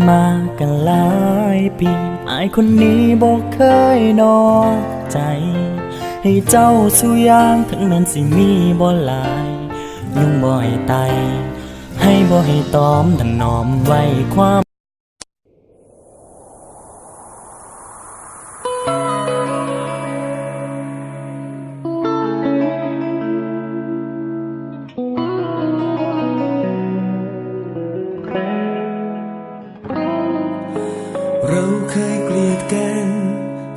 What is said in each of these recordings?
มากันหลายปีอายคนนี้บอกเคยนอกใจให้เจ้าสู้ยางทั้งนั้นสิมีบ่หลายยุ่งบ่ให้ไตให้บ่ให้ตอมทั้งน้อมไว้ความเราเคยเกลียดกัน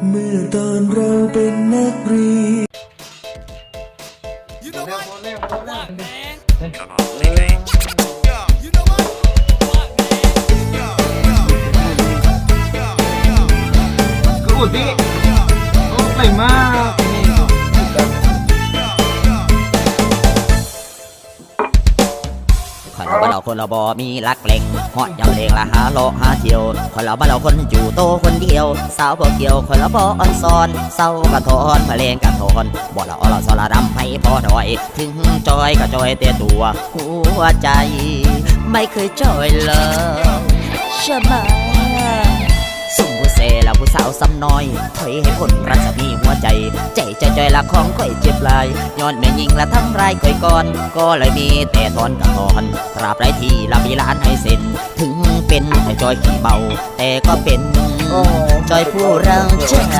เมื่อตอนเราเป็นนักเรียนกูดิโอ้ไหลมากคนเราบ้านเราคนเราบ่มีรักเล่งฮอดยำเลงละหาโลหาเที่ยวคนเราบ้านเราคนอยู่โตคนเดียวสาวบ่เกี่ยวคนเราบ่อ่อนซ้อนเศร้ากระทอนมาเลงกระทอนบ่ละอ้อละสละดำให้พอดอยถึงจอยก็จอยแต่ตัวหัวใจไม่เคยจอยเลยใช่ไหมสุ่มผู้เสละผู้สาวซ้ำน้อยถอยให้คนรักจะมีหัวใจใจจอยละของค่อยเจ็บลายย้อนแม่ยิงละทำร้ายค่อยก่อนก็เลยมีแต่ทอนกับทอนตราบไรที่ละมีล้านให้เซ็นถึงเป็นแต่จอยขี้เบาแต่ก็เป็นจอยผู้เราใจ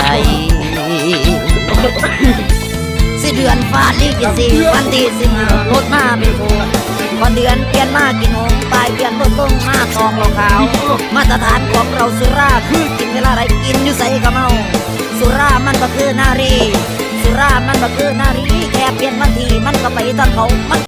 สิเดือนฟ้าลีกินสิวันที่10รถมาเป็นโคก่อนเดือนเปลี่ยนมากินหงปลายเปลี่ยนรถลงมาทองขาวมาตรฐานของเราสุราคือกินเวลาไรกินอยู่ใส่กระเมาสุรามันก็คือนารีสุรามันก็คือนารีแค่เปลี่ยนวันที่มันก็ไปตอนเขามัน